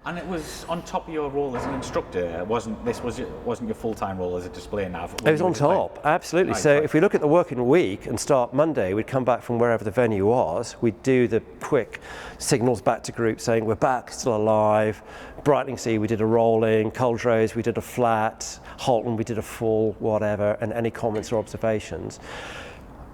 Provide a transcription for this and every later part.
And it was on top of your role as an instructor. It wasn't your full-time role as a display nav? It was on top, absolutely. So if we look at the working week and start Monday, we'd come back from wherever the venue was. We'd do the quick signals back to group saying we're back, still alive. Brightlingsea, we did a rolling. Culdrose, we did a flat. Halton, we did a full, whatever, and any comments or observations.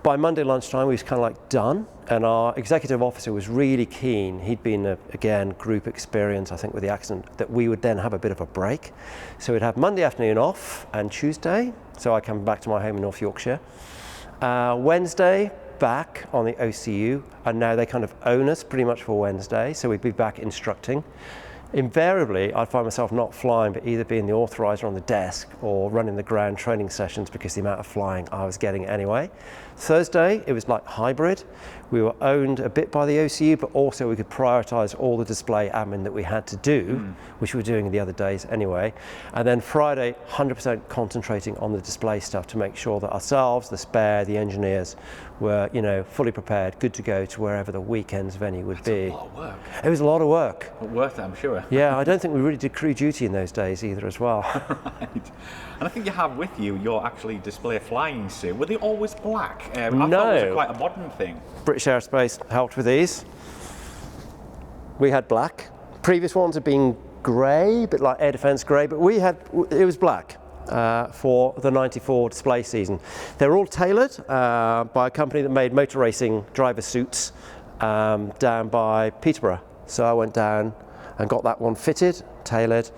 By Monday lunchtime, we was kind of like done, and our executive officer was really keen. He'd been, again, group experience, I think, with the accident, that we would then have a bit of a break. So we'd have Monday afternoon off and Tuesday, so I come back to my home in North Yorkshire. Wednesday, back on the OCU, and now they kind of own us pretty much for Wednesday, so we'd be back instructing. Invariably, I'd find myself not flying, but either being the authorizer on the desk or running the ground training sessions because the amount of flying I was getting anyway. Thursday, it was like hybrid. We were owned a bit by the OCU, but also we could prioritize all the display admin that we had to do, which we were doing the other days anyway. And then Friday, 100% concentrating on the display stuff to make sure that ourselves, the spare, the engineers were, fully prepared, good to go to wherever the weekend's venue would be. That's a lot of work. It was a lot of work. But worth it, I'm sure. Yeah, I don't think we really did crew duty in those days either as well. Right. And I think you have with you your actually display flying suit. Were they always black? I No. thought it was quite a modern thing. British Aerospace helped with these. We had black. Previous ones had been grey, a bit like air defence grey, but it was black for the 94 display season. They were all tailored by a company that made motor racing driver suits down by Peterborough. So I went down and got that one fitted, tailored.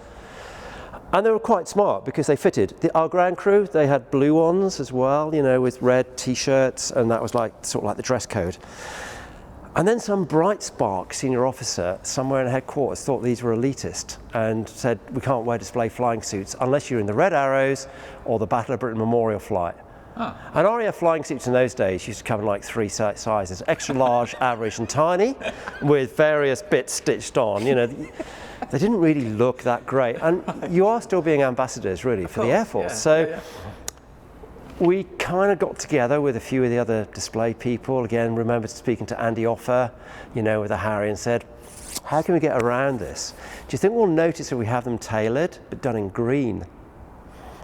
And they were quite smart because they fitted. Our ground crew, they had blue ones as well, with red t-shirts, and that was sort of like the dress code. And then some bright spark senior officer somewhere in headquarters thought these were elitist and said, we can't wear display flying suits unless you're in the Red Arrows or the Battle of Britain Memorial Flight. And RAF flying suits in those days used to come in like 3 sizes, extra large, average and tiny, with various bits stitched on. They didn't really look that great. And you are still being ambassadors, really, for the Air Force. We kind of got together with a few of the other display people. Again, remember speaking to Andy Offer, with a Harry, and said, how can we get around this? Do you think we'll notice if we have them tailored, but done in green?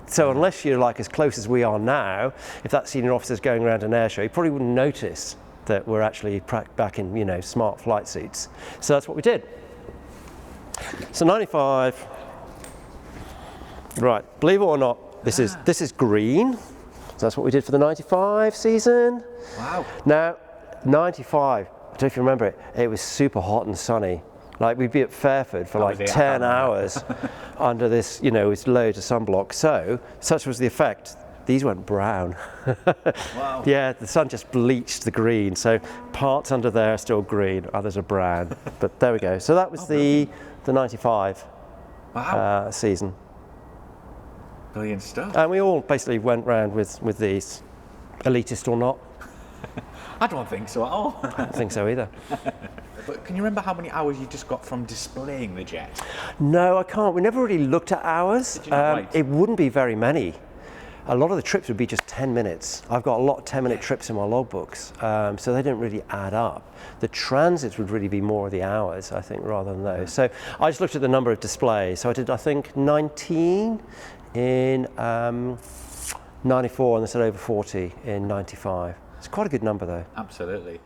So unless you're like as close as we are now, if that senior officer's going around an air show, you probably wouldn't notice that we're actually back in, smart flight suits. So that's what we did. So 95, right, believe it or not, this is green. So that's what we did for the 95 season. Wow. Now, 95, I don't know if you remember it, it was super hot and sunny. Like we'd be at Fairford for like 10 hours under this, with loads of sunblock. So, such was the effect, these went brown. Wow. Yeah, the sun just bleached the green. So parts under there are still green, others are brown. But there we go. So that was the 95 season. Brilliant stuff. And we all basically went round with these, elitist or not. I don't think so at all. I don't think so either. But can you remember how many hours you just got from displaying the jet? No, I can't. We never really looked at hours. Did you not write? It wouldn't be very many. A lot of the trips would be just 10 minutes. I've got a lot of 10-minute trips in my logbooks, so they didn't really add up. The transits would really be more of the hours, I think, rather than those. So I just looked at the number of displays. So I did, I think, 19 in 94, and I said over 40 in 95. It's quite a good number, though. Absolutely.